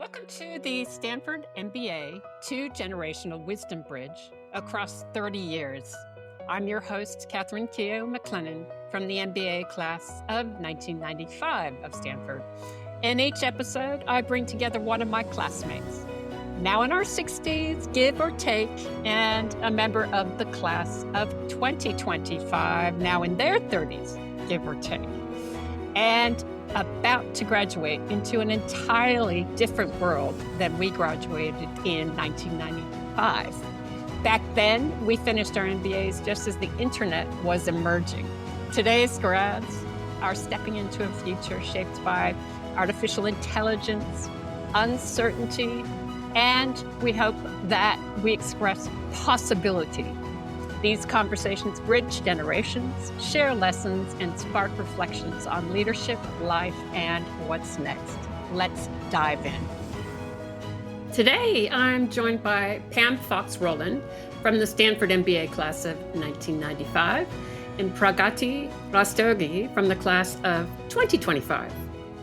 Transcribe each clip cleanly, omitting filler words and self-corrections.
Welcome to the Stanford MBA Two-Generational Wisdom Bridge across 30 years. I'm your host, Catherine Keogh McLennan from the MBA class of 1995 of Stanford. In each episode, I bring together one of my classmates, now in our 60s, give or take, and a member of the class of 2025, now in their 30s, give or take, and about to graduate into an entirely different world than we graduated in 1995. Back then, we finished our MBAs just as the internet was emerging. Today's grads are stepping into a future shaped by artificial intelligence, uncertainty, and we hope that we express possibility. These conversations bridge generations, share lessons, and spark reflections on leadership, life, and what's next. Let's dive in. Today, I'm joined by Pam Fox Rollin from the Stanford MBA class of 1995 and Pragati Rastogi from the class of 2025.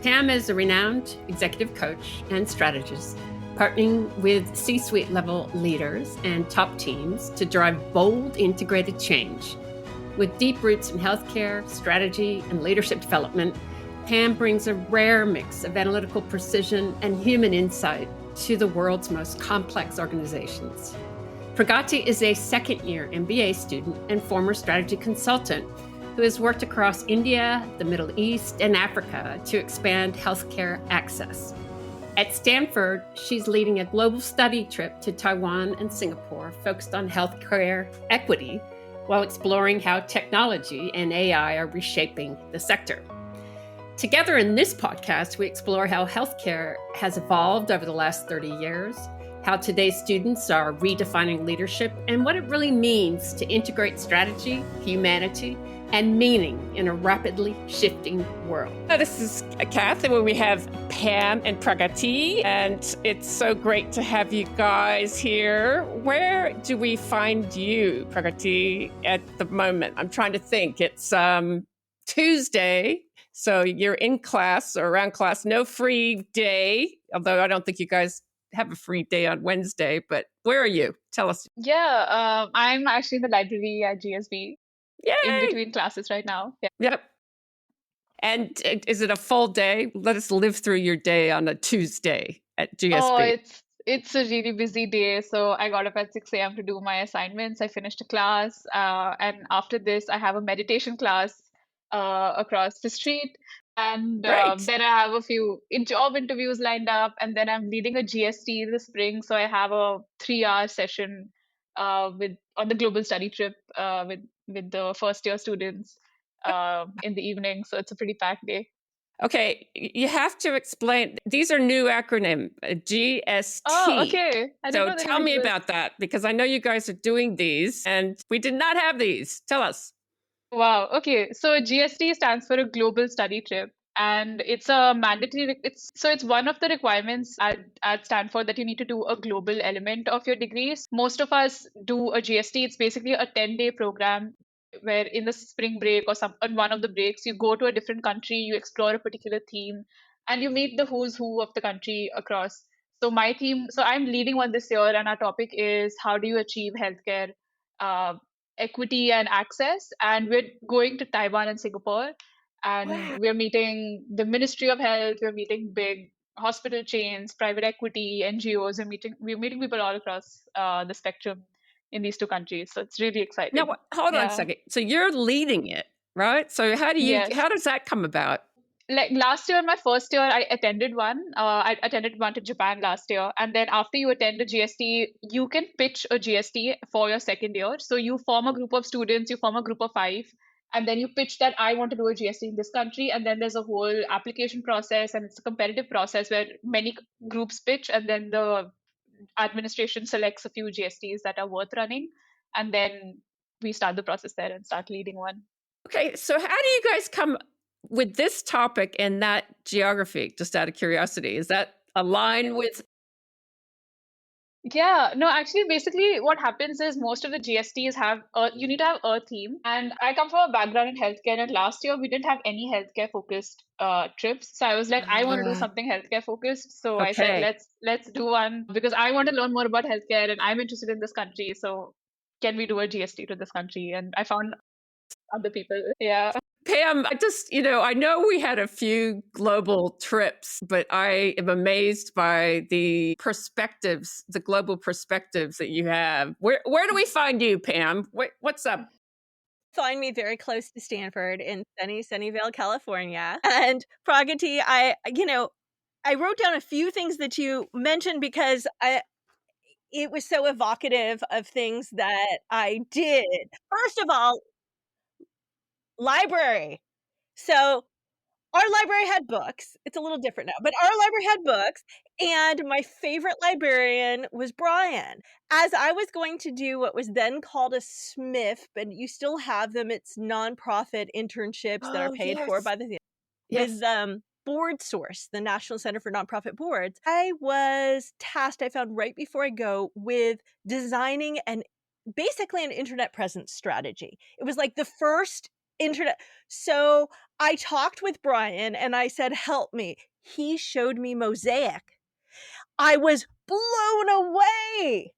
Pam is a renowned executive coach and strategist, partnering with C-suite level leaders and top teams to drive bold, integrated change. With deep roots in healthcare, strategy, and leadership development, Pam brings a rare mix of analytical precision and human insight to the world's most complex organizations. Pragati is a second-year MBA student and former strategy consultant who has worked across India, the Middle East, and Africa to expand healthcare access. At Stanford, she's leading a global study trip to Taiwan and Singapore focused on healthcare equity while exploring how technology and AI are reshaping the sector. Together in this podcast, we explore how healthcare has evolved over the last 30 years, how today's students are redefining leadership, and what it really means to integrate strategy, humanity, and meaning in a rapidly shifting world. This is Kath, where we have Pam and Pragati, and it's so great to have you guys here. Where do we find you, Pragati, at the moment? I'm trying to think. It's Tuesday, so you're in class or around class. No free day, although I don't think you guys have a free day on Wednesday, but where are you? Tell us. Yeah, I'm actually in the library at GSB. Yay! In between classes right now. Yeah. Yep. And is it a full day? Let us live through your day on a Tuesday at GSB. Oh, it's a really busy day. So I got up at 6 a.m. to do my assignments. I finished a class, and after this, I have a meditation class across the street. And then I have a few job interviews lined up, and then I'm leading a GST this spring. So I have a 3-hour session on the global study trip with the first year students in the evening. So it's a pretty packed day. Okay, you have to explain. These are new acronym, GST. Oh, okay. So tell me about that, because I know you guys are doing these, and we did not have these. Tell us. Wow. Okay. So GST stands for a global study trip. And it's a mandatory, it's one of the requirements at Stanford that you need to do a global element of your degrees. Most of us do a GST. It's basically a 10-day program where in the spring break or on one of the breaks, you go to a different country, you explore a particular theme, and you meet the who's who of the country across. So I'm leading one this year, and our topic is how do you achieve healthcare uh, equity and access. And we're going to Taiwan and Singapore, and we're meeting the Ministry of Health, we're meeting big hospital chains, private equity, NGOs, and we're meeting people all across the spectrum in these two countries. So it's really exciting. Now, hold on a second. So you're leading it, right? So how does that come about? Like last year, my first year, I attended one. I attended one to Japan last year. And then after you attend a GST, you can pitch a GST for your second year. So you form a group of students, you form a group of 5, and then you pitch that I want to do a GST in this country. And then there's a whole application process, and it's a competitive process where many groups pitch, and then the administration selects a few GSTs that are worth running. And then we start the process there and start leading one. Okay, so how do you guys come with this topic and that geography, just out of curiosity? Is that aligned with Yeah, no, actually, basically, what happens is most of the GSTs have you need to have a theme. And I come from a background in healthcare, and last year we didn't have any healthcare focused trips. So I was like, I want to do Ah, something healthcare focused. So I said, okay. let's do one because I want to learn more about healthcare, and I'm interested in this country. So can we do a GST to this country? And I found other people. Yeah. Pam, I just, I know we had a few global trips, but I am amazed by the perspectives, the global perspectives that you have. Where do we find you, Pam? What's up? Find me very close to Stanford in Sunnyvale, California. And Pragati, I wrote down a few things that you mentioned because it was so evocative of things that I did. First of all, library. So our library had books. It's a little different now, but our library had books, and my favorite librarian was Brian. As I was going to do what was then called a SMIF, but you still have them, it's nonprofit internships that are Oh, paid for yes. by the with Yes. Board Source, the National Center for Nonprofit Boards. I was tasked, I found right before I go, with designing basically an internet presence strategy. It was like the first internet. So I talked with Brian and I said, help me. He showed me Mosaic. I was blown away.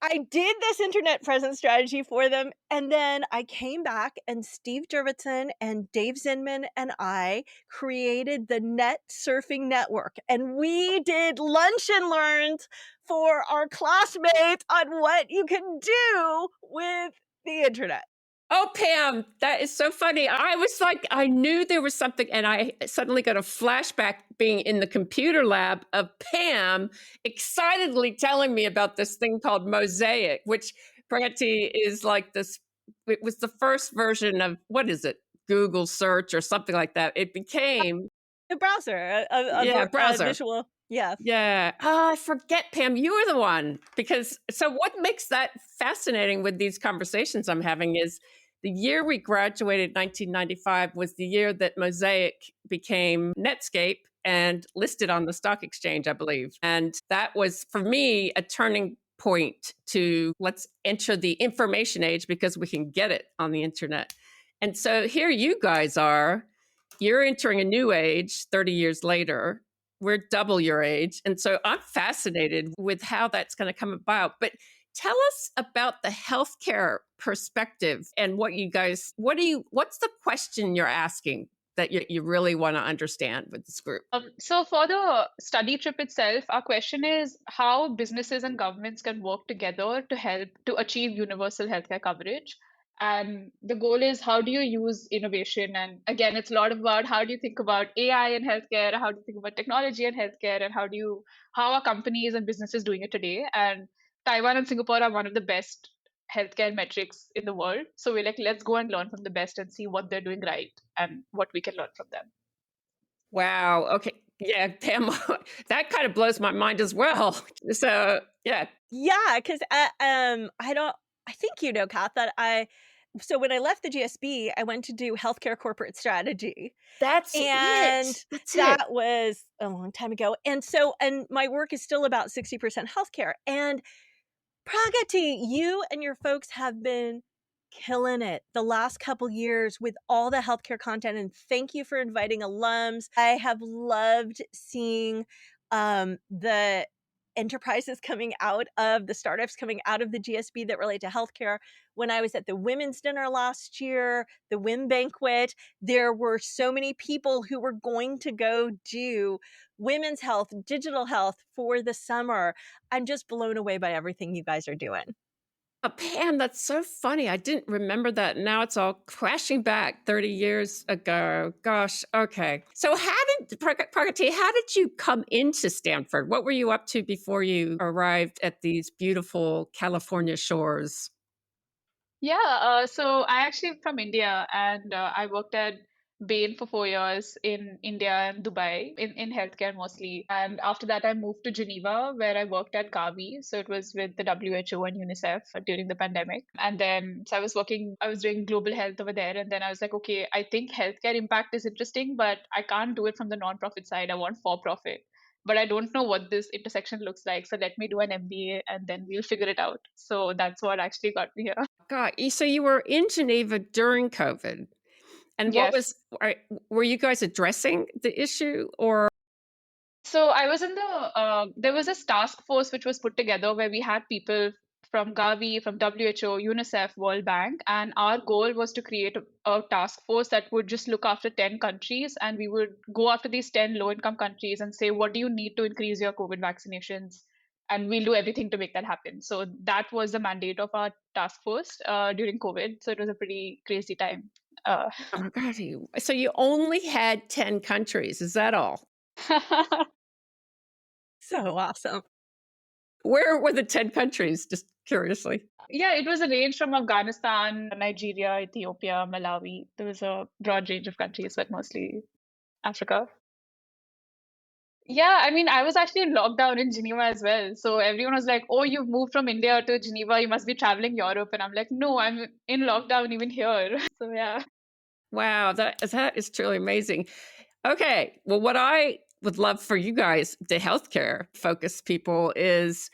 I did this internet presence strategy for them, and then I came back, and Steve Jurvetson and Dave Zinman and I created the Net Surfing Network, and we did lunch and learns for our classmates on what you can do with the internet. Oh, Pam, that is so funny. I was like, I knew there was something, and I suddenly got a flashback being in the computer lab of Pam excitedly telling me about this thing called Mosaic, which Pragati is like this. It was the first version of what is it? Google search or something like that. It became, The browser, yeah, a browser. visual, yeah. Yeah. Oh, I forget, Pam. You were the one. Because so what makes that fascinating with these conversations I'm having is the year we graduated, 1995, was the year that Mosaic became Netscape and listed on the stock exchange, I believe. And that was, for me, a turning point to let's enter the information age because we can get it on the internet. And so here you guys are. You're entering a new age 30 years later. We're double your age. And so I'm fascinated with how that's going to come about. But tell us about the healthcare perspective and what's the question you're asking that you really want to understand with this group? So for the study trip itself, our question is how businesses and governments can work together to help to achieve universal healthcare coverage. And the goal is how do you use innovation? And again, it's a lot about how do you think about AI in healthcare, how do you think about technology in healthcare, and how are companies and businesses doing it today? And Taiwan and Singapore are one of the best healthcare metrics in the world. So we're like, let's go and learn from the best and see what they're doing right and what we can learn from them. Wow. Okay. Yeah, Pam, that kind of blows my mind as well. So, yeah. Yeah, because I think you know, Kat, that so when I left the GSB, I went to do healthcare corporate strategy. That's And it. That's it. that was a long time ago. And my work is still about 60% healthcare. And Pragati, you and your folks have been killing it the last couple years with all the healthcare content. And thank you for inviting alums. I have loved seeing the enterprises coming out of the startups coming out of the GSB that relate to healthcare. When I was at the women's dinner last year, the WIM banquet, there were so many people who were going to go do women's health, digital health for the summer. I'm just blown away by everything you guys are doing. Pam, that's so funny. I didn't remember that. Now it's all crashing back 30 years ago. Gosh, okay. So Pragati, how did you come into Stanford? What were you up to before you arrived at these beautiful California shores? Yeah, so I actually from India and I worked at Bain for 4 years in India and Dubai in healthcare mostly. And after that, I moved to Geneva where I worked at Gavi. So it was with the WHO and UNICEF during the pandemic. And then, so I was doing global health over there. And then I was like, okay, I think healthcare impact is interesting, but I can't do it from the nonprofit side. I want for profit. but I don't know what this intersection looks like. So let me do an MBA and then we'll figure it out. So that's what actually got me here. God, so you were in Geneva during COVID. And Yes. were you guys addressing the issue or? So I was in there was this task force which was put together where we had people from Gavi, from WHO, UNICEF, World Bank, and our goal was to create a task force that would just look after 10 countries, and we would go after these 10 low-income countries and say, what do you need to increase your COVID vaccinations? And we'll do everything to make that happen. So that was the mandate of our task force during COVID. So it was a pretty crazy time. Oh my God. So you only had 10 countries. Is that all? So awesome. Where were the 10 countries? Just curiously. Yeah, it was a range from Afghanistan, Nigeria, Ethiopia, Malawi. There was a broad range of countries, but mostly Africa. Yeah, I mean, I was actually in lockdown in Geneva as well. So everyone was like, oh, you've moved from India to Geneva. You must be traveling Europe. And I'm like, no, I'm in lockdown even here. So yeah. Wow, that is truly amazing. Okay, well, what I would love for you guys, the healthcare focused people, is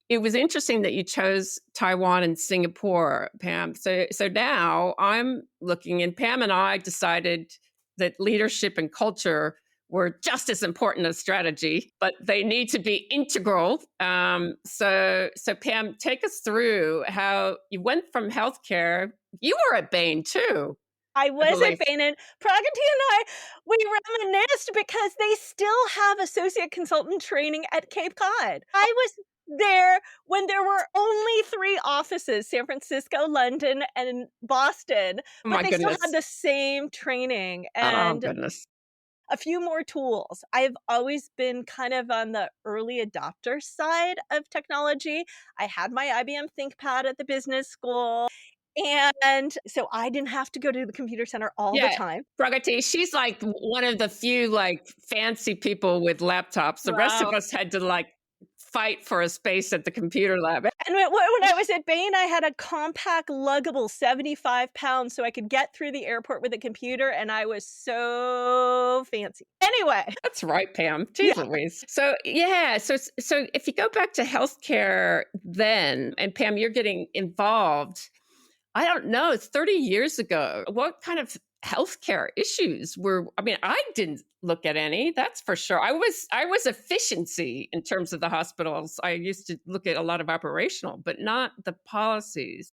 it was interesting that you chose Taiwan and Singapore, Pam. So now I'm looking, and Pam and I decided that leadership and culture were just as important as strategy, but they need to be integral. So Pam, take us through how you went from healthcare. You were at Bain too. I was at Bain, and Pragati and I, we reminisced because they still have associate consultant training at Cape Cod. I was there when there were only 3 offices, San Francisco, London, and Boston, but they still had the same training and a few more tools. I've always been kind of on the early adopter side of technology. I had my IBM ThinkPad at the business school. And so I didn't have to go to the computer center all the time. Pragati, she's like one of the few like fancy people with laptops. The rest of us had to like fight for a space at the computer lab. And when I was at Bain, I had a compact, luggable 75 pounds so I could get through the airport with a computer, and I was so fancy. Anyway. That's right, Pam. Jeez Louise. So if you go back to healthcare then, and Pam, you're getting involved, I don't know, it's 30 years ago. What kind of healthcare issues were? I mean, I didn't look at any, that's for sure. I was efficiency in terms of the hospitals. I used to look at a lot of operational, but not the policies.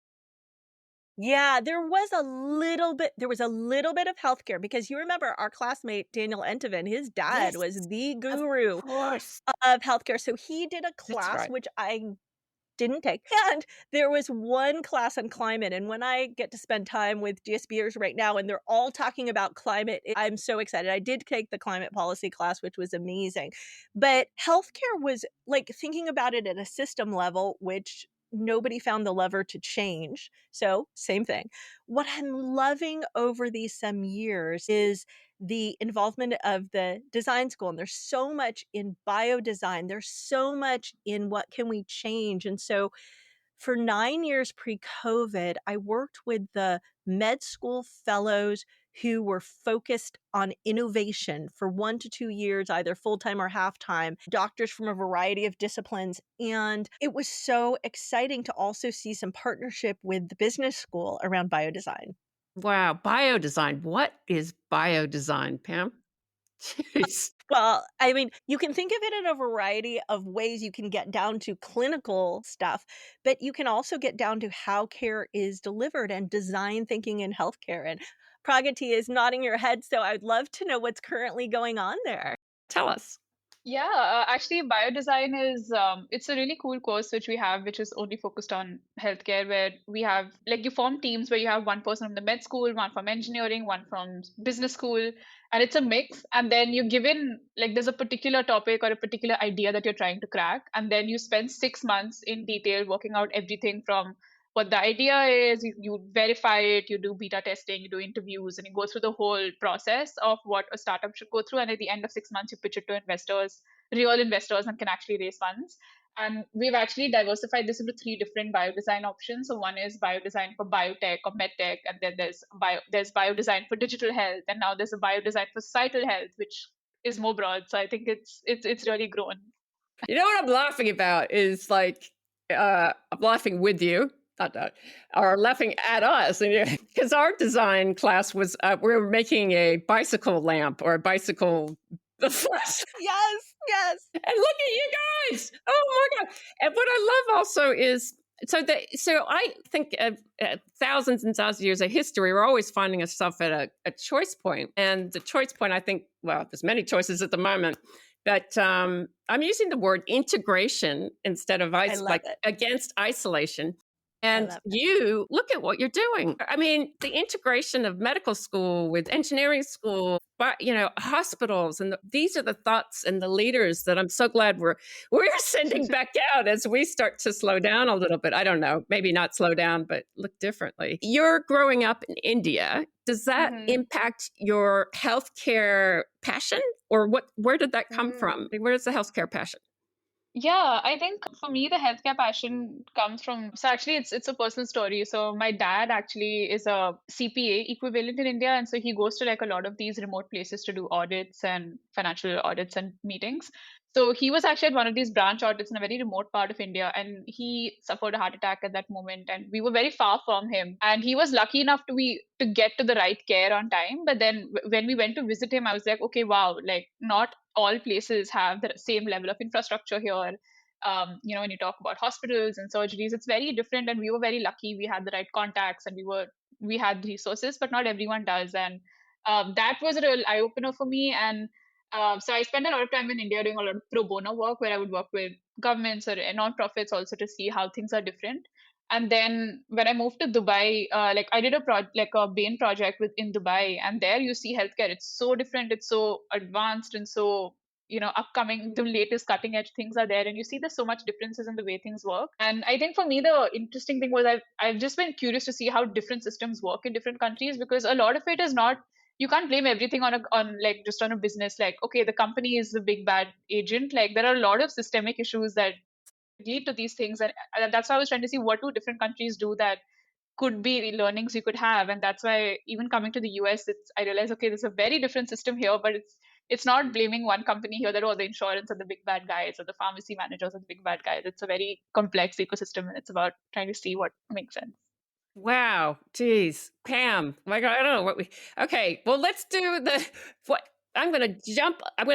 Yeah, there was a little bit of healthcare because you remember our classmate Daniel Entevin, his dad was the guru of healthcare. So he did a class which I didn't take. And there was one class on climate. And when I get to spend time with GSBers right now and they're all talking about climate, I'm so excited. I did take the climate policy class, which was amazing. But healthcare was like thinking about it at a system level, which nobody found the lever to change. So same thing. What I'm loving over these some years is the involvement of the design school. And there's so much in biodesign. There's so much in what can we change. And so for 9 years pre-COVID, I worked with the med school fellows who were focused on innovation for 1 to 2 years, either full-time or half-time, doctors from a variety of disciplines. And it was so exciting to also see some partnership with the business school around biodesign. Wow, biodesign. What is biodesign, Pam? Jeez. Well, I mean, you can think of it in a variety of ways. You can get down to clinical stuff, but you can also get down to how care is delivered and design thinking in healthcare. And Pragati is nodding your head, so I'd love to know what's currently going on there. Tell us. Yeah, actually, biodesign is it's a really cool course which we have, which is only focused on healthcare, where we have like you form teams where you have one person from the med school, one from engineering, one from business school, and it's a mix. And then you give in like there's a particular topic or a particular idea that you're trying to crack, and then you spend 6 months in detail working out everything from what the idea is, you verify it, you do beta testing, you do interviews, and you go through the whole process of what a startup should go through. And at the end of 6 months, you pitch it to investors, real investors, and can actually raise funds. And we've actually diversified this into 3 different biodesign options. So one is biodesign for biotech or medtech, and then there's biodesign for digital health, and now there's a biodesign for societal health, which is more broad. So I think it's really grown. You know what I'm laughing about is like, I'm laughing with you, not that, or laughing at us, because our design class was, we were making a bicycle lamp or a bicycle. Yes, yes. And look at you guys! Oh my god! And what I love also is so I think of thousands and thousands of years of history, we're always finding ourselves at a choice point, and the choice point, I think, well, there's many choices at the moment, but I'm using the word integration instead of against isolation. And you look at what you're doing. I mean, the integration of medical school with engineering school, but hospitals, and these are the thoughts and the leaders that I'm so glad we're sending back out as we start to slow down a little bit. I don't know, maybe not slow down, but look differently. You're growing up in India. Does that impact your healthcare passion, or where did that come from? Where is the healthcare passion? Yeah, I think for me the healthcare passion comes from, so actually it's a personal story. So my dad actually is a CPA equivalent in India, and so he goes to like a lot of these remote places to do audits and financial audits and meetings. So he was actually at one of these branch audits in a very remote part of India, and he suffered a heart attack at that moment, and we were very far from him. And he was lucky enough to get to the right care on time. But then when we went to visit him, I was like, okay, wow, like not all places have the same level of infrastructure here. When you talk about hospitals and surgeries, it's very different. And we were very lucky; we had the right contacts and we had resources, but not everyone does. And that was a real eye opener for me. And so I spent a lot of time in India doing a lot of pro bono work, where I would work with governments or non-profits also to see how things are different. And then when I moved to Dubai, like I did a Bain project in Dubai, and there you see healthcare. It's so different, it's so advanced, and so upcoming. The latest cutting edge things are there, and you see there's so much differences in the way things work. And I think for me the interesting thing was I've just been curious to see how different systems work in different countries, because a lot of it is not, you can't blame everything on like just on a business, like okay, the company is the big bad agent. Like there are a lot of systemic issues that lead to these things, and that's why I was trying to see what do different countries do that could be the learnings you could have. And that's why even coming to the US, I realized, okay, there's a very different system here, but it's not blaming one company here that, oh, the insurance are the big bad guys or the pharmacy managers are the big bad guys. It's a very complex ecosystem, and it's about trying to see what makes sense. Wow. Geez. Pam. My God, I don't know what okay. Well, let's do what I'm going to jump. I'm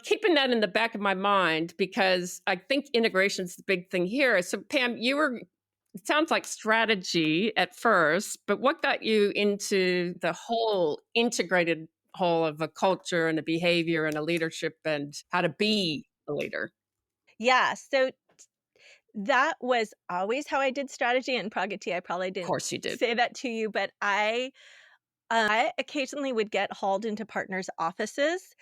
keeping that in the back of my mind, because I think integration is the big thing here. So Pam, it sounds like strategy at first, but what got you into the whole integrated whole of a culture and a behavior and a leadership and how to be a leader? Yeah. So that was always how I did strategy. And Pragati, I probably didn't Of course you did. say that to you, but I occasionally would get hauled into partners' offices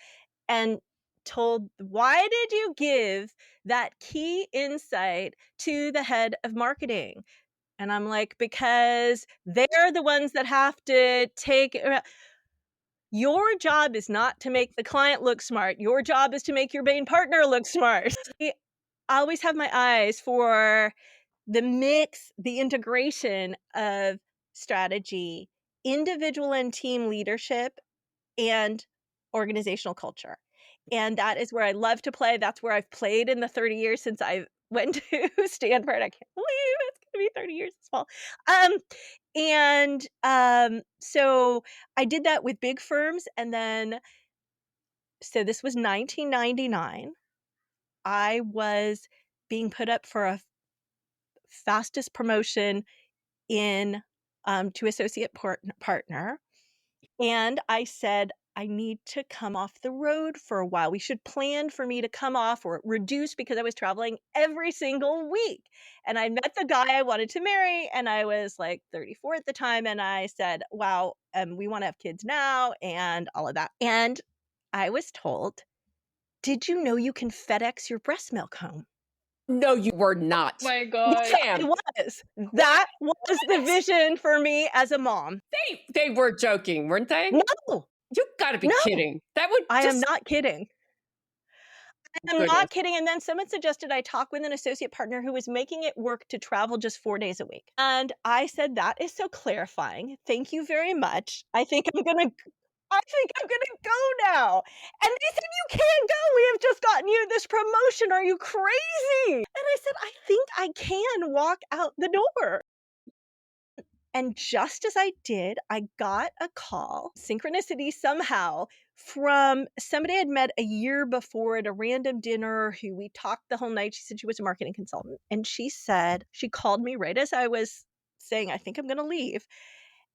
and told, why did you give that key insight to the head of marketing? And I'm like, because they're the ones that have to take your job is not to make the client look smart. Your job is to make your main partner look smart. I always have my eyes for the mix, the integration of strategy, individual and team leadership, and organizational culture. And that is where I love to play. That's where I've played in the 30 years since I went to Stanford. I can't believe it's going to be 30 years this fall. So I did that with big firms. And then, so this was 1999. I was being put up for a fastest promotion in to associate partner. And I said, I need to come off the road for a while. We should plan for me to come off or reduce, because I was traveling every single week. And I met the guy I wanted to marry, and I was like 34 at the time. And I said, wow, we want to have kids now and all of that. And I was told, did you know you can FedEx your breast milk home? No, you were not. Oh my God. Yes, I was. That was the vision for me as a mom. They were joking, weren't they? No. You got to be kidding. I am not kidding. I'm not kidding. And then someone suggested I talk with an associate partner who was making it work to travel just 4 days a week. And I said, that is so clarifying. Thank you very much. I think I'm going to I think I'm going to go now. And they said, you can't go. We have just gotten you this promotion. Are you crazy? And I said, I think I can walk out the door. And just as I did, I got a call, synchronicity somehow, from somebody I'd met a year before at a random dinner who we talked the whole night. She said she was a marketing consultant. And she called me right as I was saying, I think I'm going to leave,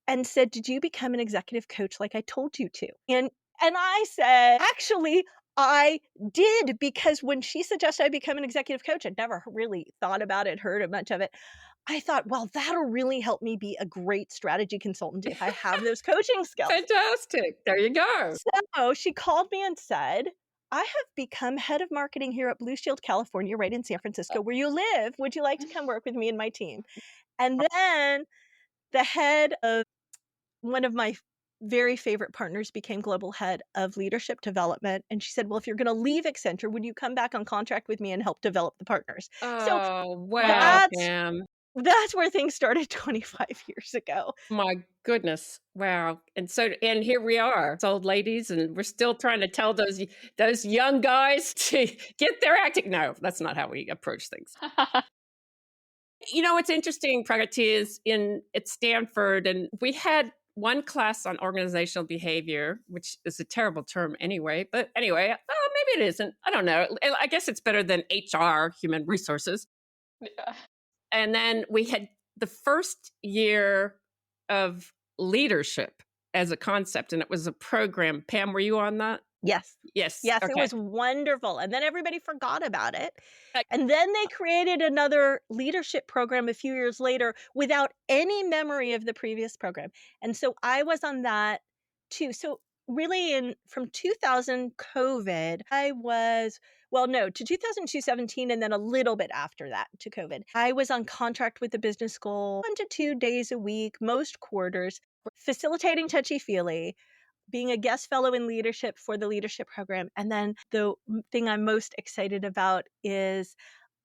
and said, did you become an executive coach like I told you to? And I said, actually, I did, because when she suggested I become an executive coach, I'd never really thought about it, heard much of it. I thought, well, that'll really help me be a great strategy consultant if I have those coaching skills. Fantastic. There you go. So she called me and said, I have become head of marketing here at Blue Shield, California, right in San Francisco, where you live. Would you like to come work with me and my team? And then the head of one of my very favorite partners became global head of leadership development. And she said, well, if you're going to leave Accenture, would you come back on contract with me and help develop the partners? So Oh, wow, Pam. that's where things started 25 years ago. My goodness. Wow. And here we are, it's old ladies, and we're still trying to tell those young guys to get their acting. No, that's not how we approach things. What's interesting, Pragati, is at Stanford, and we had one class on organizational behavior, which is a terrible term anyway. But anyway, maybe it isn't. I don't know. I guess it's better than HR, human resources. Yeah. And then we had the first year of leadership as a concept, and it was a program. Pam, were you on that? Yes. Yes. Yes, Okay. it was wonderful. And then everybody forgot about it. Like- And then they created another leadership program a few years later without any memory of the previous program. And so I was on that too. So really from 2000 COVID, to 2017, and then a little bit after that to COVID, I was on contract with the business school 1 to 2 days a week, most quarters, facilitating touchy-feely, being a guest fellow in leadership for the leadership program. And then the thing I'm most excited about is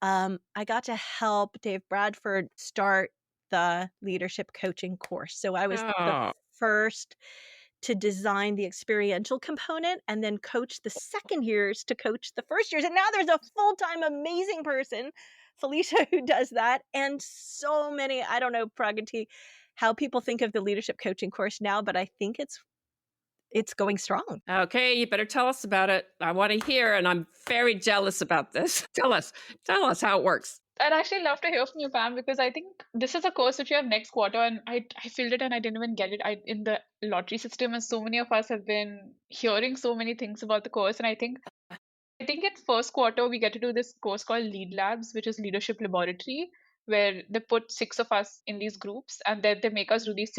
I got to help Dave Bradford start the leadership coaching course. So I was the first to design the experiential component and then coach the second years to coach the first years. And now there's a full-time amazing person, Felicia, who does that. And so many, I don't know, Pragati, how people think of the leadership coaching course now, but I think it's going strong. Okay, you better tell us about it. I want to hear, and I'm very jealous about this. Tell us how it works. I'd actually love to hear from you, Pam, because I think this is a course that you have next quarter, and I filled it and I didn't even get it. In the lottery system, and so many of us have been hearing so many things about the course, and I think in first quarter we get to do this course called Lead Labs, which is leadership laboratory, where they put 6 of us in these groups, and then they make us do these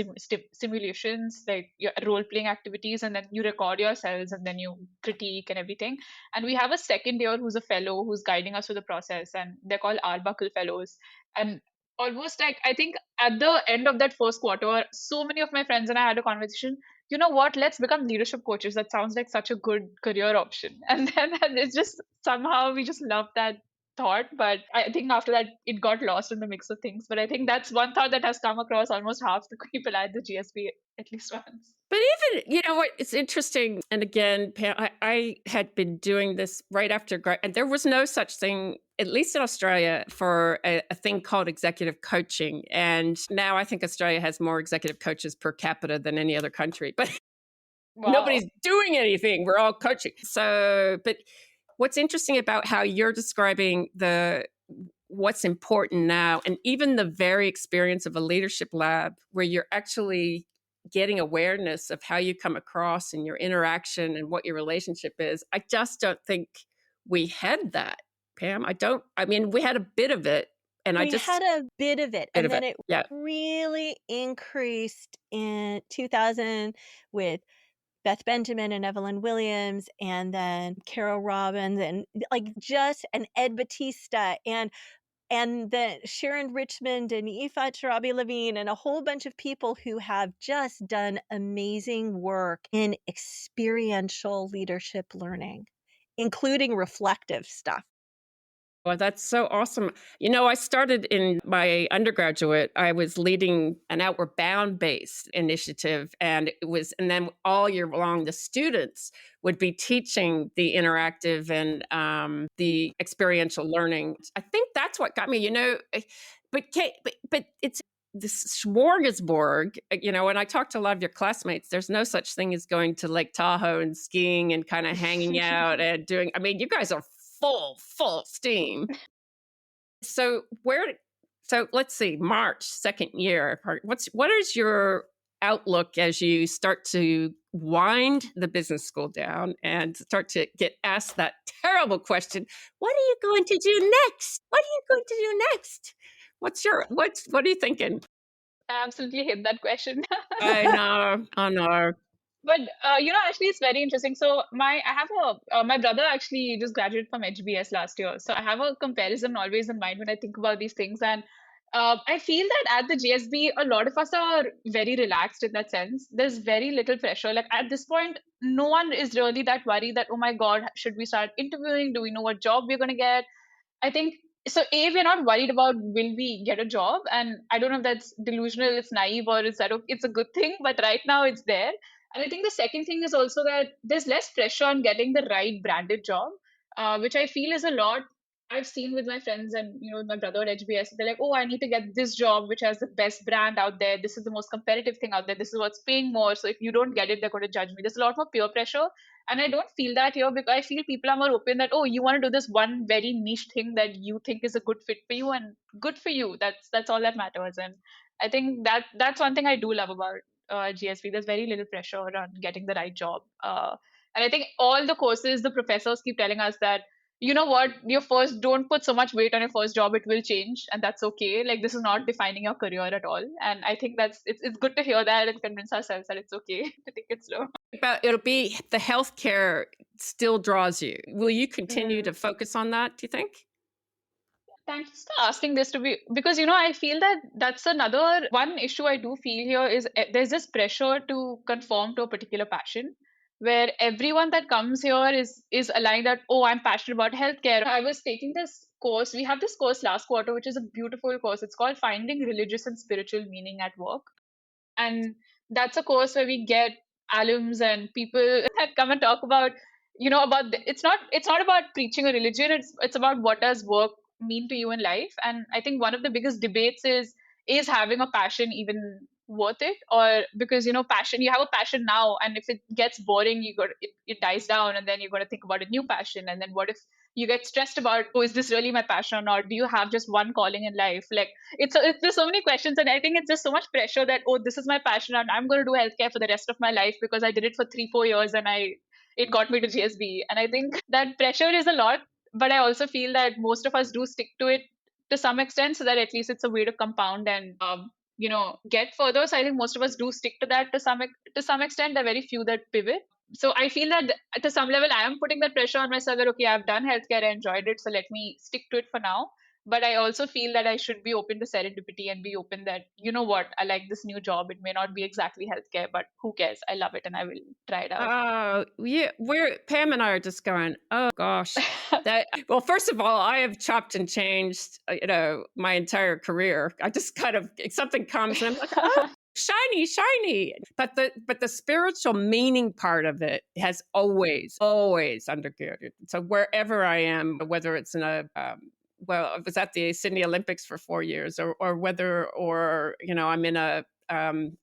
simulations, like role playing activities, and then you record yourselves, and then you critique and everything. And we have a second year who's a fellow who's guiding us through the process, and they're called Arbuckle Fellows. And almost like, I think at the end of that first quarter, so many of my friends and I had a conversation. You know what? Let's become leadership coaches. That sounds like such a good career option. And then it's just somehow we just love that thought. But I think after that, it got lost in the mix of things. But I think that's one thought that has come across almost half the people at the GSB at least once. But even, what, it's interesting. And again, Pam, I had been doing this right after grad, and there was no such thing, at least in Australia, for a thing called executive coaching. And now I think Australia has more executive coaches per capita than any other country. But Wow. Nobody's doing anything. We're all coaching. So, but what's interesting about how you're describing what's important now, and even the very experience of a leadership lab where you're actually getting awareness of how you come across and your interaction and what your relationship is. I just don't think we had that, Pam. We had a bit of it. And we had a bit of it. And then it really increased in 2000 with Beth Benjamin and Evelyn Williams, and then Carol Robbins, and and Ed Batista, and then Sharon Richmond and Ifat Sharabi Levine, and a whole bunch of people who have just done amazing work in experiential leadership learning, including reflective stuff. Well, that's so awesome. I started in my undergraduate, I was leading an Outward Bound based initiative. And then all year long, the students would be teaching the interactive and the experiential learning. I think that's what got me, but it's this smorgasbord, when I talk to a lot of your classmates, there's no such thing as going to Lake Tahoe and skiing and kind of hanging out and you guys are full steam. So let's see, March, second year. What is your outlook as you start to wind the business school down and start to get asked that terrible question, what are you going to do next? What are you going to do next? What are you thinking? I absolutely hate that question. I know. But actually, it's very interesting. So I have my brother actually just graduated from HBS last year. So I have a comparison always in mind when I think about these things. And I feel that at the GSB, a lot of us are very relaxed in that sense. There's very little pressure. Like at this point, no one is really that worried that, oh my God, should we start interviewing? Do we know what job we're going to get? I think so. We're not worried about will we get a job, and I don't know if that's delusional, it's naive, or is that it's a good thing. But right now, it's there. And I think the second thing is also that there's less pressure on getting the right branded job, which I feel is a lot. I've seen with my friends and my brother at HBS. They're like, oh, I need to get this job which has the best brand out there. This is the most competitive thing out there. This is what's paying more. So if you don't get it, they're going to judge me. There's a lot more peer pressure. And I don't feel that here because I feel people are more open that, oh, you want to do this one very niche thing that you think is a good fit for you, and good for you. That's all that matters. And I think that's one thing I do love about GSV. There's very little pressure on getting the right job. And I think all the courses, the professors keep telling us that, you know what, don't put so much weight on your first job, it will change, and that's okay. Like, this is not defining your career at all. And I think it's good to hear that and convince ourselves that it's okay to think it's slow. But it'll be the healthcare still draws you. Will you continue to focus on that, do you think? Thanks for asking this to be, because I feel that that's another one issue I do feel here is there's this pressure to conform to a particular passion, where everyone that comes here is aligned that, oh, I'm passionate about healthcare. I was taking this course. We have this course last quarter, which is a beautiful course. It's called Finding Religious and Spiritual Meaning at Work. And that's a course where we get alums and people that come and talk about, it's not about preaching a religion. It's about what does work mean to you in life. And I think one of the biggest debates is having a passion even worth it? Or because passion, you have a passion now, and if it gets boring, it dies down, and then you're going to think about a new passion. And then what if you get stressed about, oh, is this really my passion, or do you have just one calling in life? Like, there's so many questions, and I think it's just so much pressure that, oh, this is my passion and I'm going to do healthcare for the rest of my life because I did it for 3-4 years and it got me to GSB. And I think that pressure is a lot, but I also feel that most of us do stick to it to some extent, so that at least it's a way to compound and get further. So I think most of us do stick to that to some extent. There are very few that pivot. So I feel that to some level I am putting that pressure on myself that, okay, I've done healthcare, I enjoyed it, so let me stick to it for now. But I also feel that I should be open to serendipity and be open that, you know what, I like this new job. It may not be exactly healthcare, but who cares? I love it and I will try it out. Oh, yeah. Pam and I are just going, oh gosh. Well, first of all, I have chopped and changed, my entire career. I just kind of, something comes and I'm like, oh, shiny. But the spiritual meaning part of it has always undergirded. So wherever I am, whether it's in I was at the Sydney Olympics for 4 years, or I'm in a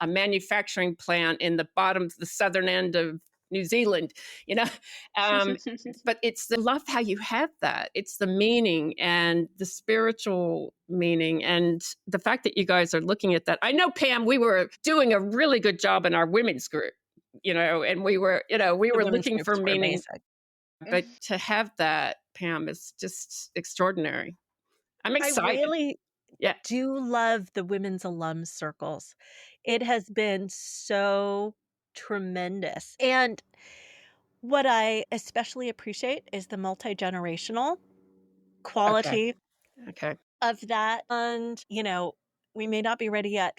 manufacturing plant in the southern end of New Zealand, but love how you have that. It's the meaning and the spiritual meaning, and the fact that you guys are looking at that. I know, Pam, we were doing a really good job in our women's group, and we were looking for meaning. But to have that, Pam, is just extraordinary. I'm excited. I really do love the women's alum circles. It has been so tremendous. And what I especially appreciate is the multi-generational quality of that. And, we may not be ready yet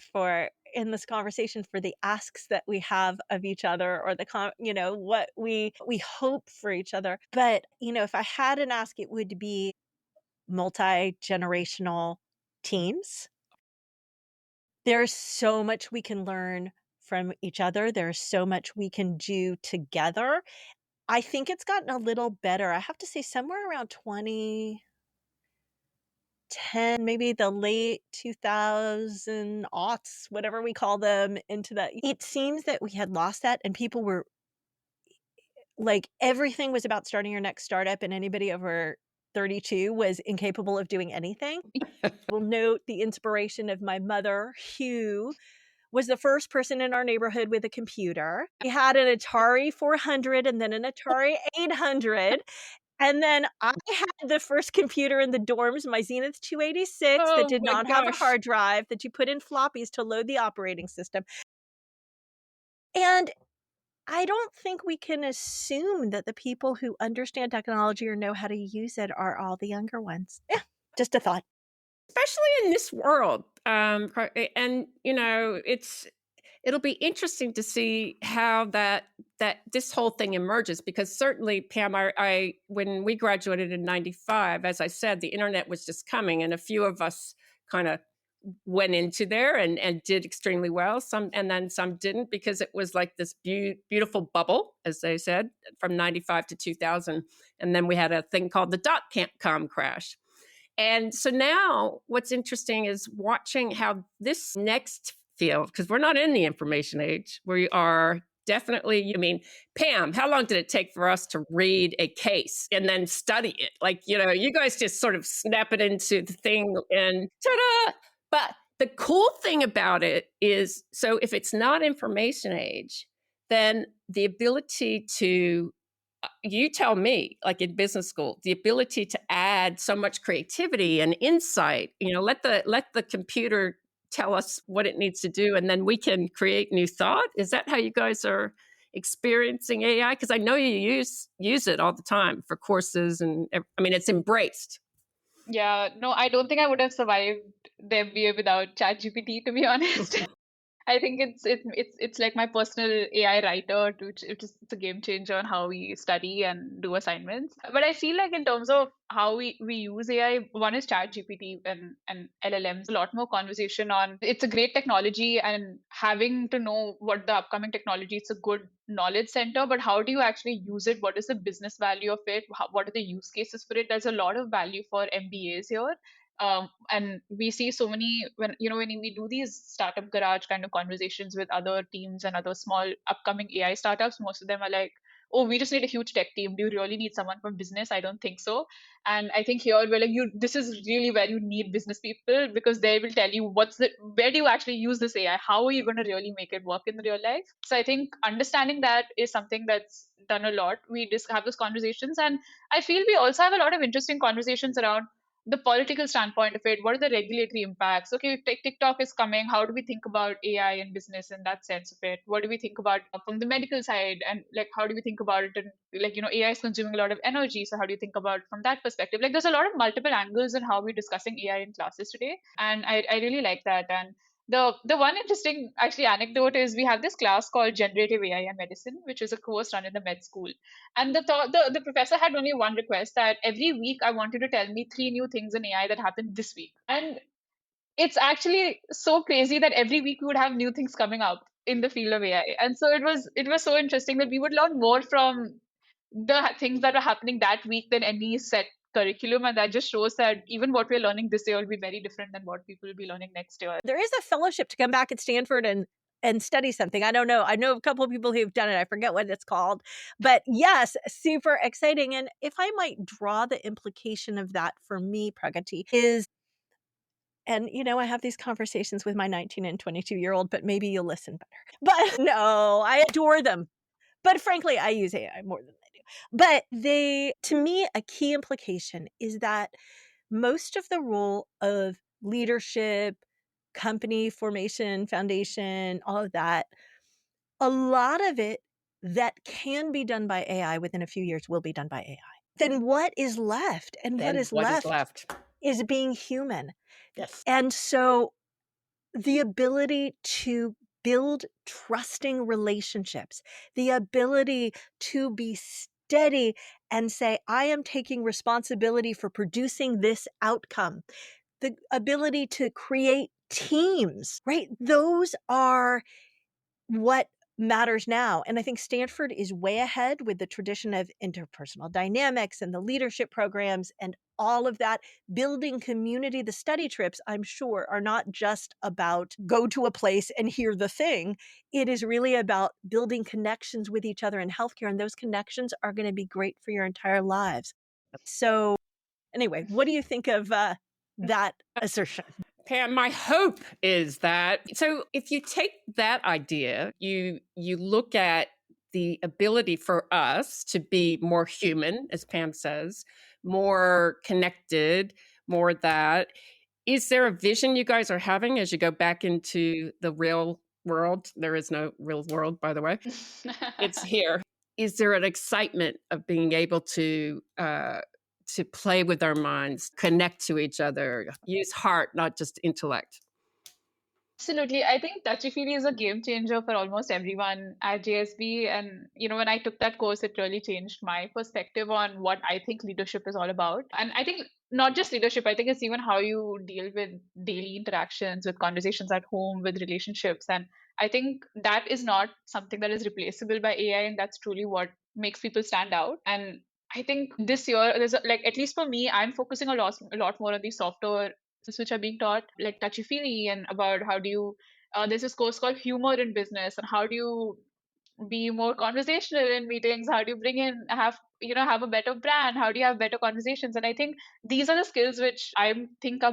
in this conversation for the asks that we have of each other, or what we hope for each other. But, if I had an ask, it would be, multi-generational teams. There's so much we can learn from each other. There's so much we can do together. I think it's gotten a little better. I have to say somewhere around 2010, maybe the late 2000 aughts, whatever we call them, into that. It seems that we had lost that and people were like, everything was about starting your next startup and anybody over 32 was incapable of doing anything. We'll note the inspiration of my mother, Hugh, was the first person in our neighborhood with a computer. He had an Atari 400 and then an Atari 800. And then I had the first computer in the dorms, my Zenith 286, that did not have a hard drive that you put in floppies to load the operating system. And I don't think we can assume that the people who understand technology or know how to use it are all the younger ones. Yeah, just a thought. Especially in this world. And, it'll be interesting to see how that this whole thing emerges, because certainly, Pam, I when we graduated in 95, as I said, the internet was just coming and a few of us kind of went into there and did extremely well. And then some didn't, because it was like this beautiful bubble, as they said, from 95 to 2000. And then we had a thing called the dot-com crash. And so now what's interesting is watching how this next field, because we're not in the information age, we are definitely, Pam, how long did it take for us to read a case and then study it? Like, you guys just sort of snap it into the thing and ta-da! But the cool thing about it is, so if it's not information age, then the ability to, you tell me, like in business school, the ability to add so much creativity and insight, let the computer tell us what it needs to do, and then we can create new thought. Is that how you guys are experiencing AI? Because I know you use it all the time for courses, and it's embraced. Yeah, no, I don't think I would have survived the MBA without ChatGPT, to be honest. I think it's like my personal AI writer. It's a game changer on how we study and do assignments. But I feel like in terms of how we use AI, one is ChatGPT and LLMs. A lot more conversation on it's a great technology, and having to know what the upcoming technology. It's a good knowledge center, but how do you actually use it? What is the business value of it? What are the use cases for it? There's a lot of value for MBAs here. And we see so many when we do these startup garage kind of conversations with other teams and other small upcoming AI startups, most of them are like, oh, we just need a huge tech team. Do you really need someone from business? I don't think so. And I think here we're like, this is really where you need business people, because they will tell you where do you actually use this AI? How are you going to really make it work in real life? So I think understanding that is something that's done a lot. We just have those conversations, and I feel we also have a lot of interesting conversations around the political standpoint of it. What are the regulatory impacts? Okay, TikTok is coming. How do we think about AI and business in that sense of it? What do we think about from the medical side? And like, how do we think about it? And like, AI is consuming a lot of energy. So how do you think about it from that perspective? Like, there's a lot of multiple angles in how we're discussing AI in classes today. And I really like that. And the one interesting actually anecdote is we have this class called Generative AI and Medicine, which is a course run in the med school. And the professor had only one request, that every week I want you to tell me 3 new things in AI that happened this week. And it's actually so crazy that every week we would have new things coming up in the field of AI. And so it was so interesting that we would learn more from the things that are happening that week than any set curriculum. And that just shows that even what we're learning this year will be very different than what people will be learning next year. There is a fellowship to come back at Stanford and study something. I don't know. I know a couple of people who've done it. I forget what it's called. But yes, super exciting. And if I might draw the implication of that for me, Pragati, is, and I have these conversations with my 19 and 22-year-old, but maybe you'll listen better. But no, I adore them. But frankly, I use AI more than they do. But to me, a key implication is that most of the role of leadership, company formation, foundation, all of that, a lot of it that can be done by AI within a few years will be done by AI. Then what is left? And what is left is being human. Yes. And so the ability to build trusting relationships, the ability to be steady and say, I am taking responsibility for producing this outcome. The ability to create teams, right? Those are what matters now. And I think Stanford is way ahead with the tradition of interpersonal dynamics and the leadership programs and all of that. Building community, the study trips, I'm sure, are not just about go to a place and hear the thing. It is really about building connections with each other in healthcare. And those connections are going to be great for your entire lives. So anyway, what do you think of that assertion? Pam, my hope is that, so if you take that idea, you look at the ability for us to be more human, as Pam says, more connected, more that. Is there a vision you guys are having as you go back into the real world? There is no real world, by the way. It's here. Is there an excitement of being able to play with our minds, connect to each other, use heart, not just intellect? Absolutely. I think touchy-feely is a game changer for almost everyone at JSB. And, when I took that course, it really changed my perspective on what I think leadership is all about. And I think not just leadership, I think it's even how you deal with daily interactions, with conversations at home, with relationships. And I think that is not something that is replaceable by AI. And that's truly what makes people stand out. And I think this year, at least for me, I'm focusing a lot more on the softer which are being taught, like touchy feely, and about how do you there's this course called humor in business, and how do you be more conversational in meetings, how do you have a better brand, how do you have better conversations. And I think these are the skills which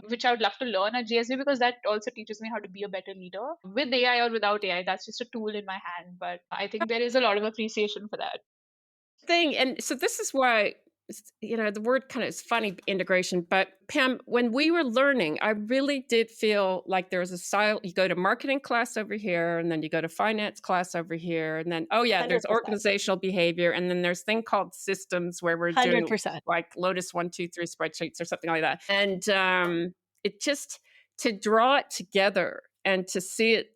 which I would love to learn at GSB, because that also teaches me how to be a better leader with AI or without AI. That's just a tool in my hand, but I think there is a lot of appreciation for that thing. And so this is why, the word kind of is funny, integration. But Pam, when we were learning, I really did feel like there was a style. You go to marketing class over here, and then you go to finance class over here, and then, oh yeah, there's 100%. organizational behavior. And then there's thing called systems where we're doing 100%. like Lotus 1, 2, 3 spreadsheets or something like that. And it just, to draw it together and to see it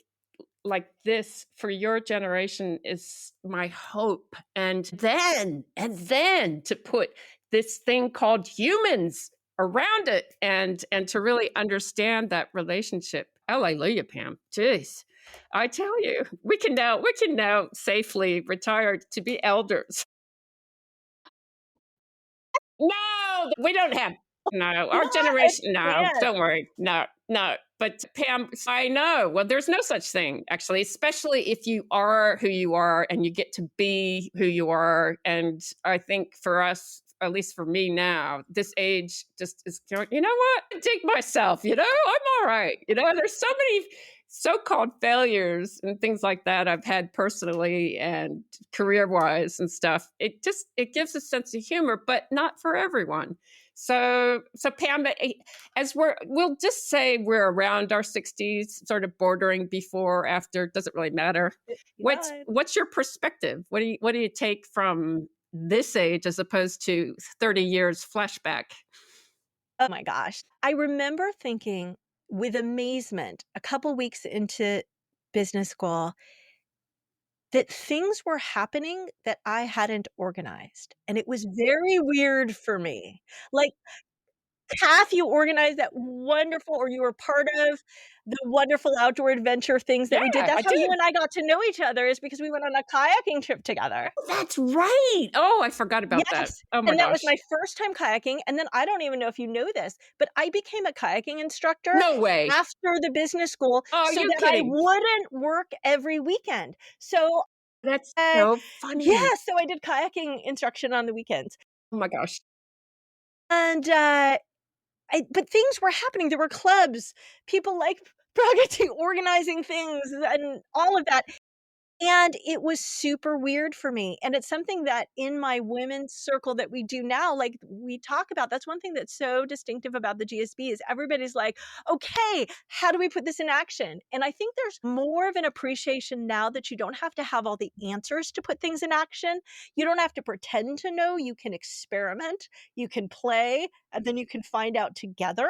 like this for your generation is my hope. And then to put this thing called humans around it and to really understand that relationship. Hallelujah, Pam. Jeez. I tell you, we can now safely retire to be elders. No, we don't have. No, our generation. No, don't worry. No. But Pam, I know. Well, there's no such thing, actually, especially if you are who you are and you get to be who you are. And I think for us, at least for me now, this age just is going, you know what? I dig myself, I'm all right. There's so many so-called failures and things like that I've had personally and career-wise and stuff. It gives a sense of humor, but not for everyone. So Pam, as we'll just say we're around our 60s, sort of bordering before, after, doesn't really matter. What's your perspective? What do you take from this age as opposed to 30 years flashback? Oh my gosh. I remember thinking with amazement a couple weeks into business school that things were happening that I hadn't organized. And it was very weird for me. Like, Kath, you organized that wonderful, or you were part of the wonderful outdoor adventure things that we did. Yeah, That's I how you did. and I got to know each other, is because we went on a kayaking trip together. Oh, that's right. Oh, I forgot about that. Oh my And that gosh. was my first time kayaking. And then I don't even know if you know this, but I became a kayaking instructor No way. after the business school Oh, so you're that kidding. I wouldn't work every weekend. So That's so funny. yeah, so I did kayaking instruction on the weekends. Oh my gosh. And but things were happening. There were clubs, people like Pragati organizing things and all of that. And it was super weird for me. And it's something that in my women's circle that we do now, like we talk about, that's one thing that's so distinctive about the GSB is everybody's like, okay, how do we put this in action? And I think there's more of an appreciation now that you don't have to have all the answers to put things in action. You don't have to pretend to know. You can experiment, you can play, and then you can find out together.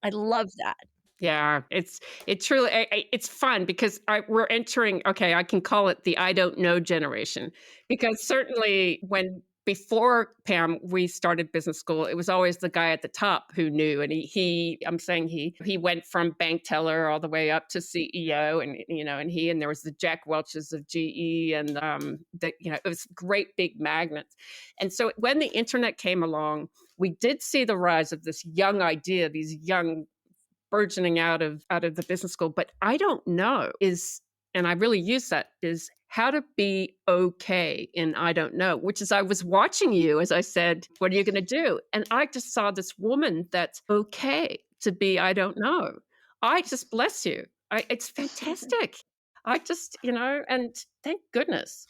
I love that. Yeah, it truly it's fun because we're entering. Okay, I can call it the I don't know generation, because certainly when before Pam we started business school, it was always the guy at the top who knew, and he I'm saying he went from bank teller all the way up to CEO, and and there was the Jack Welches of GE, and it was great big magnets, and so when the internet came along, we did see the rise of this young idea, these young burgeoning out of the business school. But I don't know and I really use that, is how to be okay in I don't know, which is I was watching you as I said, what are you going to do? And I just saw this woman that's okay to be I don't know. I just bless you. It's fantastic. I just, and thank goodness.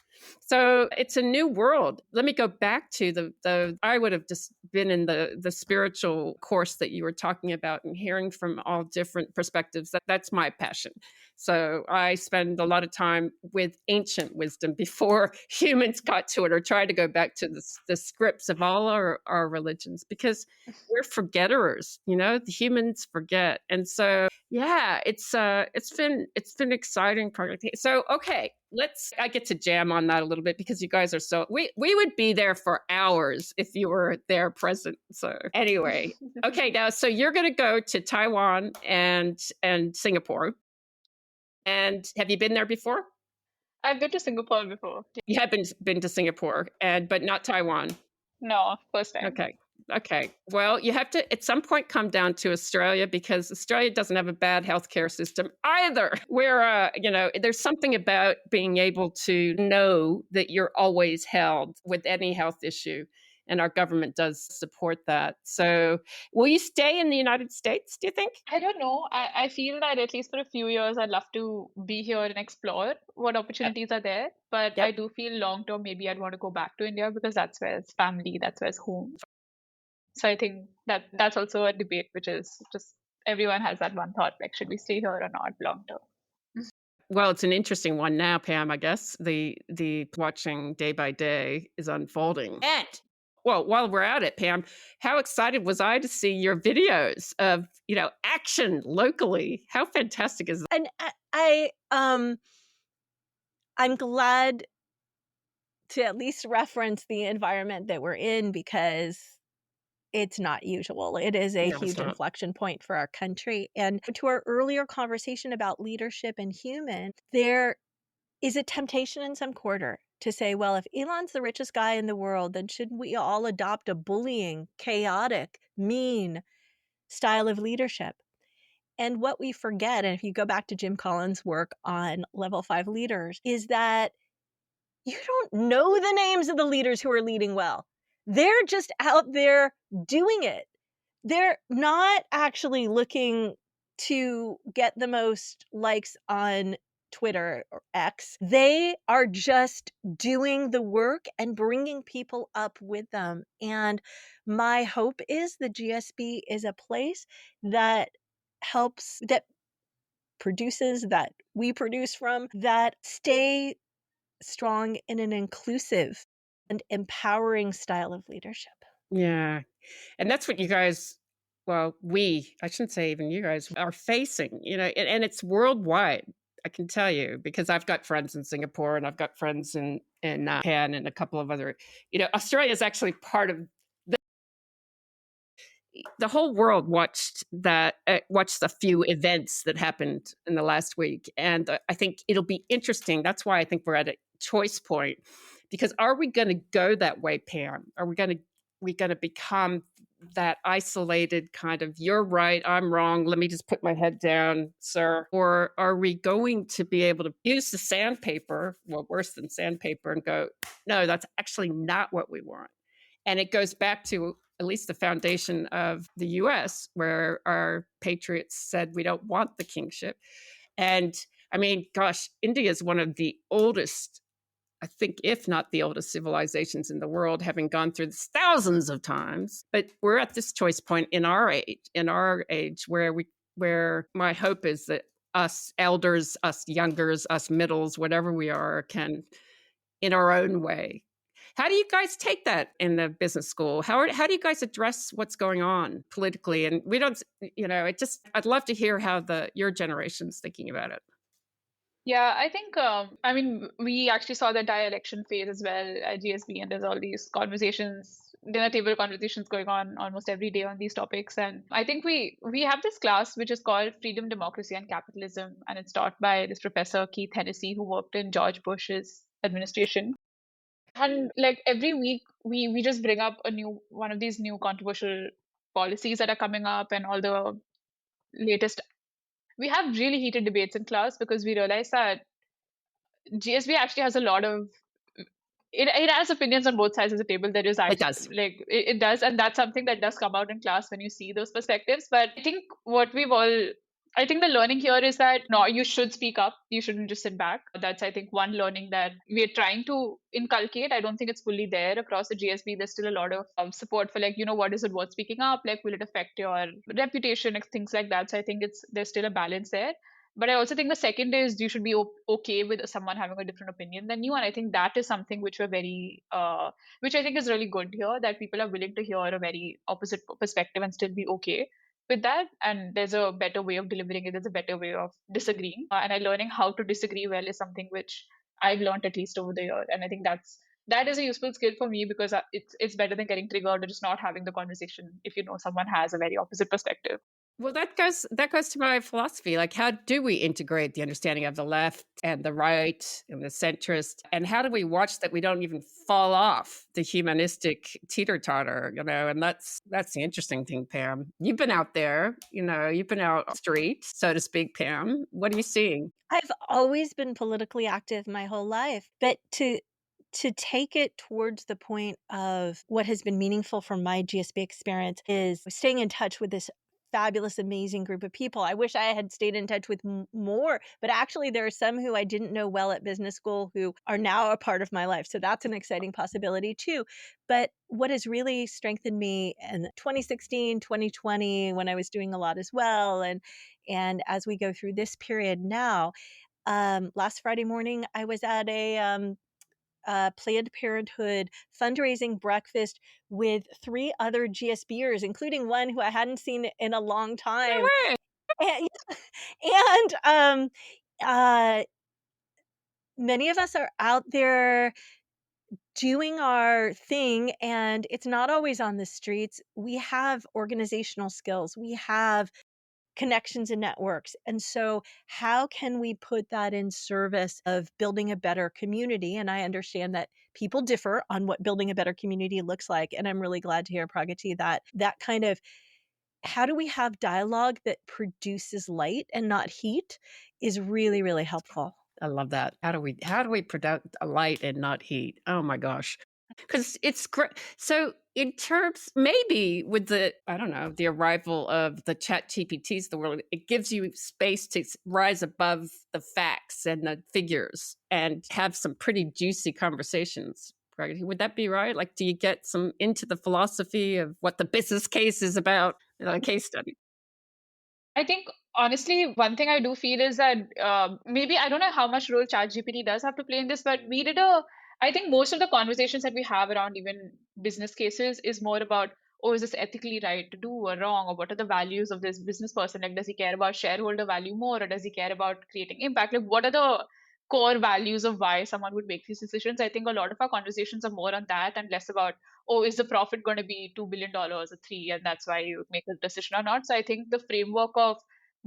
So it's a new world. Let me go back to the I would have just been in the spiritual course that you were talking about and hearing from all different perspectives. That's my passion. So I spend a lot of time with ancient wisdom before humans got to it, or tried to go back to the scripts of all our religions, because we're forgetters, the humans forget. And so yeah, it's been exciting project. So okay, I get to jam on that a little bit, because you guys are we would be there for hours if you were there present. So anyway, okay, now so you're going to go to Taiwan and Singapore. And have you been there before? I've been to Singapore before. You have been to Singapore, but not Taiwan. No, first time. Okay. Well, you have to at some point come down to Australia, because Australia doesn't have a bad healthcare system either. Where there's something about being able to know that you're always held with any health issue, and our government does support that. So, will you stay in the United States, do you think? I don't know. I feel that at least for a few years, I'd love to be here and explore what opportunities are there. But Yep. I do feel long term, maybe I'd want to go back to India, because that's where it's family, that's where it's home. So I think that's also a debate, which is just everyone has that one thought, like, should we stay here or not long term? Well, it's an interesting one now, Pam. I guess the watching day by day is unfolding. And well, while we're at it, Pam, how excited was I to see your videos of action locally? How fantastic is that? And I'm glad to at least reference the environment that we're in, because it's not usual. It is a No, it's huge not. inflection point for our country. And to our earlier conversation about leadership and human, there is a temptation in some quarter to say, well, if Elon's the richest guy in the world, then shouldn't we all adopt a bullying, chaotic, mean style of leadership? And what we forget, and if you go back to Jim Collins' work on level 5 leaders, is that you don't know the names of the leaders who are leading well. They're just out there doing it. They're not actually looking to get the most likes on Twitter or X. They are just doing the work and bringing people up with them. And my hope is the GSB is a place that helps, that produces, that we produce from, that stay strong in an inclusive and empowering style of leadership. Yeah. And that's what you guys, well, I shouldn't say even you guys, are facing, and it's worldwide. I can tell you, because I've got friends in Singapore, and I've got friends in Japan, and a couple of other, Australia is actually part of the whole world watched a few events that happened in the last week. And I think it'll be interesting. That's why I think we're at a choice point, because are we going to go that way, Pam? Are we going to become that isolated kind of, you're right, I'm wrong, let me just put my head down, sir? Or are we going to be able to use the sandpaper, well, worse than sandpaper, and go, no, that's actually not what we want? And it goes back to at least the foundation of the US, where our patriots said we don't want the kingship. And I mean, gosh, India is one of the oldest, I think, if not the oldest civilizations in the world, having gone through this thousands of times. But we're at this choice point in our age where my hope is that us elders, us youngers, us middles, whatever we are, can, in our own way, How do you guys take that in the business school? How do you guys address what's going on politically? And we don't, I'd love to hear how your generation's thinking about it. Yeah, I think, I mean, we actually saw the entire-election phase as well at GSB, and there's all these conversations, dinner table conversations going on almost every day on these topics. And I think we have this class which is called Freedom, Democracy, and Capitalism, and it's taught by this professor, Keith Hennessy, who worked in George Bush's administration. And like every week, we just bring up one of these new controversial policies that are coming up and all the latest. We have really heated debates in class because we realize that GSB actually has a lot of it has opinions on both sides of the table. There is It actually does. it does, and that's something that does come out in class when you see those perspectives. But I think the learning here is that no, you should speak up. You shouldn't just sit back. That's, I think, one learning that we're trying to inculcate. I don't think it's fully there across the GSB. There's still a lot of support for, like, what is it worth speaking up? Like, will it affect your reputation? Things like that. So I think there's still a balance there. But I also think the second is you should be okay with someone having a different opinion than you. And I think that is something which which I think is really good here, that people are willing to hear a very opposite perspective and still be okay with that. And there's a better way of delivering it. There's a better way of disagreeing. And learning how to disagree well is something which I've learned at least over the year. And I think that is a useful skill for me, because it's better than getting triggered or just not having the conversation if someone has a very opposite perspective. Well, that goes to my philosophy. Like, how do we integrate the understanding of the left and the right and the centrist? And how do we watch that we don't even fall off the humanistic teeter-totter, And that's the interesting thing, Pam. You've been out there, you've been out on the street, so to speak, Pam. What are you seeing? I've always been politically active my whole life, but to take it towards the point of what has been meaningful from my GSB experience is staying in touch with this fabulous, amazing group of people. I wish I had stayed in touch with more, but actually there are some who I didn't know well at business school who are now a part of my life. So that's an exciting possibility too. But what has really strengthened me in 2016, 2020, when I was doing a lot as well, and as we go through this period now, last Friday morning, I was at a Planned Parenthood fundraising breakfast with 3 other GSBers, including one who I hadn't seen in a long time. No way. And many of us are out there doing our thing, and it's not always on the streets. We have organizational skills. We have connections and networks. And so how can we put that in service of building a better community? And I understand that people differ on what building a better community looks like. And I'm really glad to hear, Pragati, that kind of, how do we have dialogue that produces light and not heat is really, really helpful. I love that. How do we produce a light and not heat? Oh my gosh. Because it's great. So in terms, maybe with the arrival of the chat GPTs, the world, it gives you space to rise above the facts and the figures and have some pretty juicy conversations. Right? Would that be right? Like, do you get some into the philosophy of what the business case is about in a case study? I think, honestly, one thing I do feel is that maybe, I don't know how much role ChatGPT does have to play in this, but I think most of the conversations that we have around even business cases is more about, oh, is this ethically right to do or wrong? Or what are the values of this business person? Like, does he care about shareholder value more, or does he care about creating impact? Like, what are the core values of why someone would make these decisions? I think a lot of our conversations are more on that and less about, oh, is the profit going to be $2 billion or 3, and that's why you make a decision or not. So I think the framework of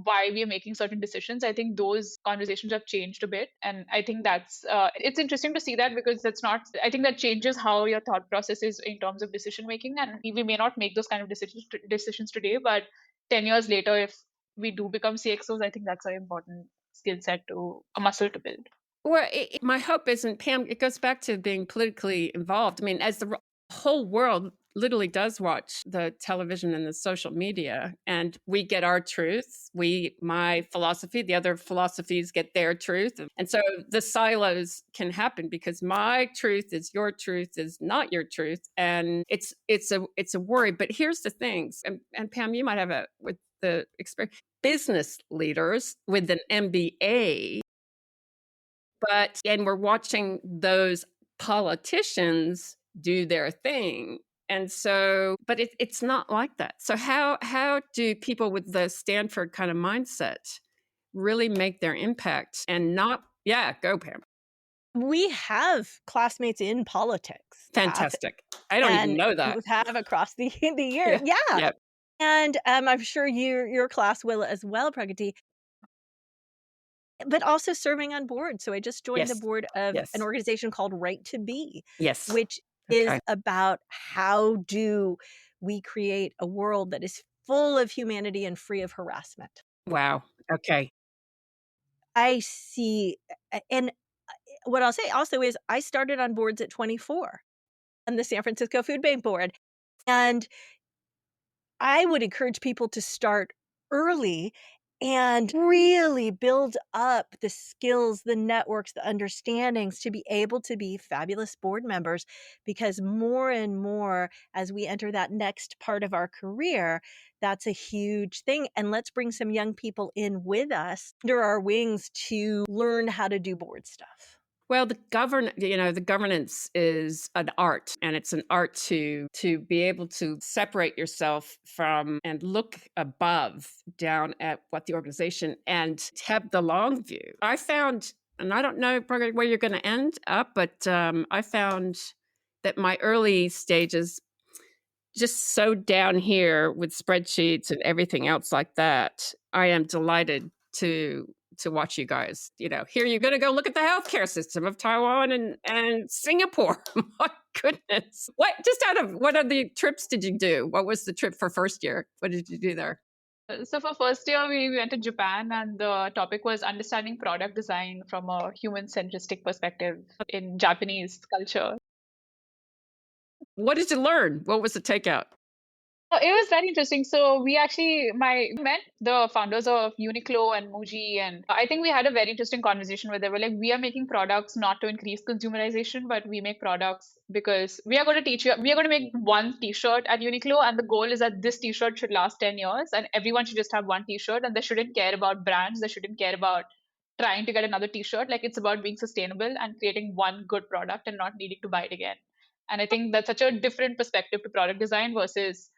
why we are making certain decisions, I think those conversations have changed a bit. And I think it's interesting to see that, because I think that changes how your thought process is in terms of decision making. And we may not make those kind of decisions today, but 10 years later, if we do become CXOs, I think that's an important skill set, a muscle to build. Well, my hope isn't, Pam, it goes back to being politically involved. I mean, as the whole world literally does watch the television and the social media, and we get our truth. My philosophy, the other philosophies get their truth. And so the silos can happen because my truth is your truth is not your truth. And it's a worry. But here's the things, and Pam, you might have with the experience, business leaders with an MBA, and we're watching those politicians do their thing. And so, but it's not like that. So how do people with the Stanford kind of mindset really make their impact and not, go Pam. We have classmates in politics. Fantastic. I don't even know that. Have across the year. Yeah. Yep. And I'm sure your class will as well, Pragati. But also serving on board. So I just joined the board of an organization called Right to Be, which is about how do we create a world that is full of humanity and free of harassment. Wow. Okay. I see. And what I'll say also is I started on boards at 24 on the San Francisco Food Bank Board. And I would encourage people to start early and really build up the skills, the networks, the understandings to be able to be fabulous board members, because more and more as we enter that next part of our career, that's a huge thing. And let's bring some young people in with us under our wings to learn how to do board stuff. Well, the governance is an art, and it's an art to be able to separate yourself from and look above down at what the organization and have the long view. I found, and I don't know where you're going to end up, but I found that my early stages just so down here with spreadsheets and everything else like that. I am delighted to watch you guys. Here you're going to go look at the healthcare system of Taiwan and Singapore. My goodness. What other trips did you do? What was the trip for first year? What did you do there? So for first year, we went to Japan, and the topic was understanding product design from a human-centristic perspective in Japanese culture. What did you learn? What was the takeout? It was very interesting. So we actually met the founders of Uniqlo and Muji, and I think we had a very interesting conversation where they were like, we are making products not to increase consumerization, but we make products because we are going to teach you, we are going to make one t-shirt at Uniqlo, and the goal is that this t-shirt should last 10 years and everyone should just have one t-shirt, and they shouldn't care about brands, they shouldn't care about trying to get another t-shirt. Like, it's about being sustainable and creating one good product and not needing to buy it again. And I think that's such a different perspective to product design versus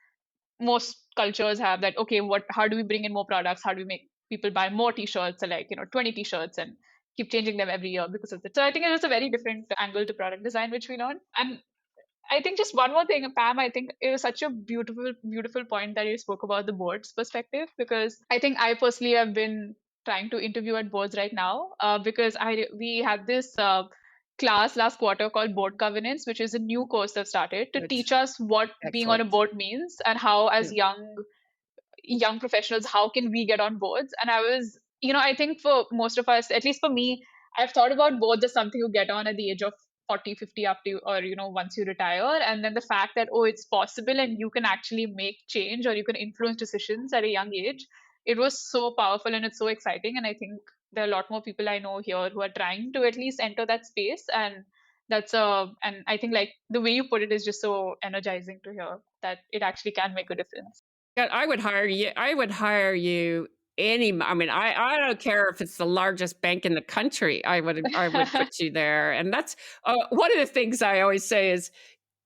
most cultures have that, okay, how do we bring in more products? How do we make people buy more t-shirts, or 20 t-shirts and keep changing them every year because of it? So I think it was a very different angle to product design, which we learned. And I think just one more thing, Pam, I think it was such a beautiful, beautiful point that you spoke about the board's perspective, because I think I personally have been trying to interview at boards right now because we had this class last quarter called Board Governance, which is a new course that started to teach us what being on a board means and how, as young professionals, how can we get on boards. And I was, I think for most of us, at least for me, I've thought about boards as something you get on at the age of 40, 50 up to, or, once you retire. And then the fact that, it's possible and you can actually make change or you can influence decisions at a young age, it was so powerful and it's so exciting. And I think there are a lot more people I know here who are trying to at least enter that space. And and I think like the way you put it is just so energizing to hear that it actually can make a difference. I would hire you. I don't care if it's the largest bank in the country. I would put you there. And that's one of the things I always say is,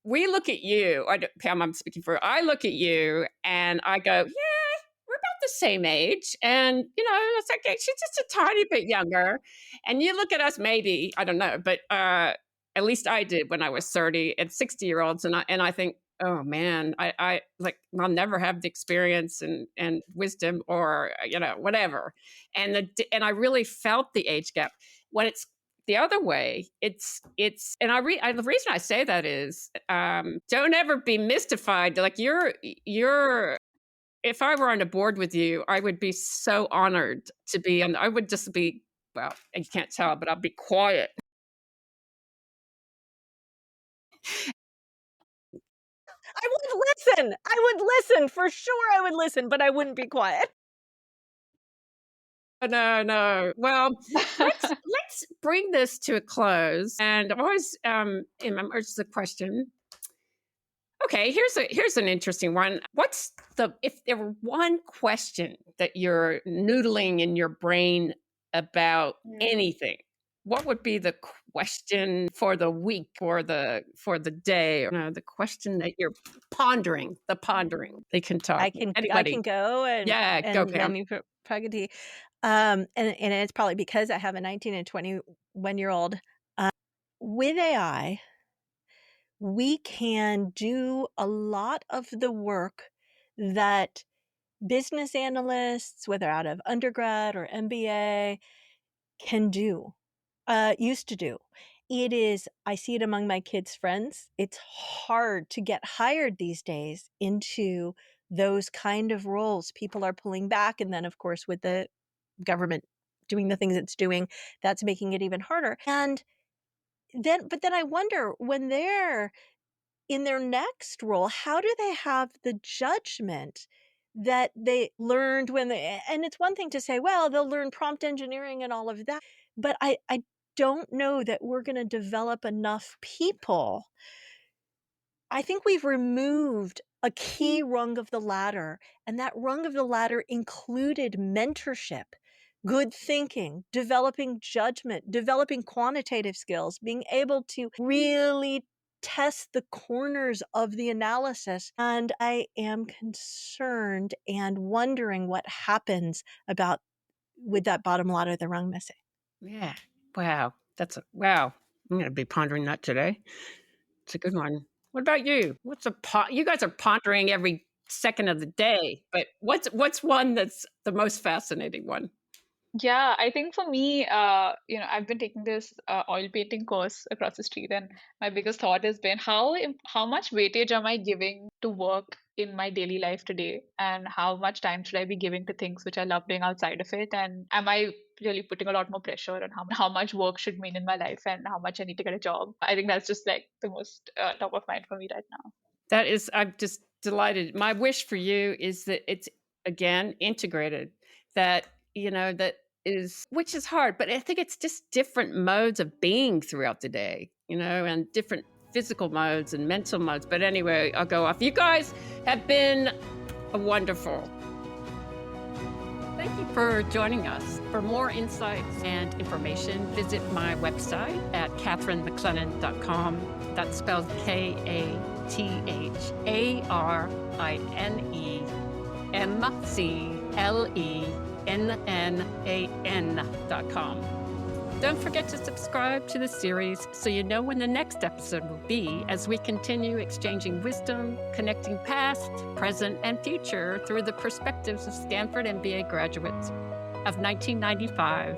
we look at you, Pam, I'm speaking for, I look at you and I go, yeah, we're about the same age. And, it's like, she's just a tiny bit younger. And you look at us, maybe, I don't know, but at least I did when I was 30 and 60-year-olds. And I think, oh man, I'll never have the experience and wisdom or, whatever. And I really felt the age gap. When it's the other way, and the reason I say that is, don't ever be mystified. Like if I were on a board with you, I would be so honored to be on. I would just be, well, you can't tell, but I'll be quiet. I would listen for sure. I would listen, but I wouldn't be quiet. No. Well, let's bring this to a close. And always emerges the question. Okay, here's an interesting one. If there were one question that you're noodling in your brain about anything, what would be the question for the week, for the day, the question that you're pondering, they can talk. I can go and go, Pam. I mean, Pragati, and it's probably because I have a 19 and 21-year-old. With AI, we can do a lot of the work that business analysts, whether out of undergrad or MBA, used to do. I see it among my kids' friends. It's hard to get hired these days into those kind of roles. People are pulling back. And then, of course, with the government doing the things it's doing, that's making it even harder. But then I wonder, when they're in their next role, how do they have the judgment that they learned and it's one thing to say, well, they'll learn prompt engineering and all of that. But I don't know that we're going to develop enough people. I think we've removed a key rung of the ladder, and that rung of the ladder included mentorship, good thinking, developing judgment, developing quantitative skills, being able to really test the corners of the analysis. And I am concerned and wondering what happens with that bottom ladder, the rung missing. Yeah. Wow. Wow. I'm going to be pondering that today. It's a good one. What about you? You guys are pondering every second of the day, but what's one that's the most fascinating one? Yeah, I think for me, I've been taking this oil painting course across the street, and my biggest thought has been how much weightage am I giving to work in my daily life today, and how much time should I be giving to things which I love doing outside of it, and am I really putting a lot more pressure on how much work should mean in my life and how much I need to get a job. I think that's just like the most top of mind for me right now. I'm just delighted. My wish for you is that it's, again, integrated, which is hard, but I think it's just different modes of being throughout the day, and different physical modes and mental modes. But anyway, I'll go off. You guys have been wonderful. Thank you for joining us. For more insights and information, visit my website at katherinemclennan.com. That's spelled KATHRINEMCLENNAN.com. Don't forget to subscribe to the series so you know when the next episode will be, as we continue exchanging wisdom, connecting past, present, and future through the perspectives of Stanford MBA graduates of 1995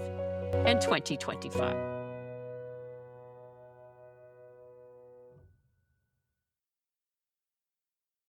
and 2025.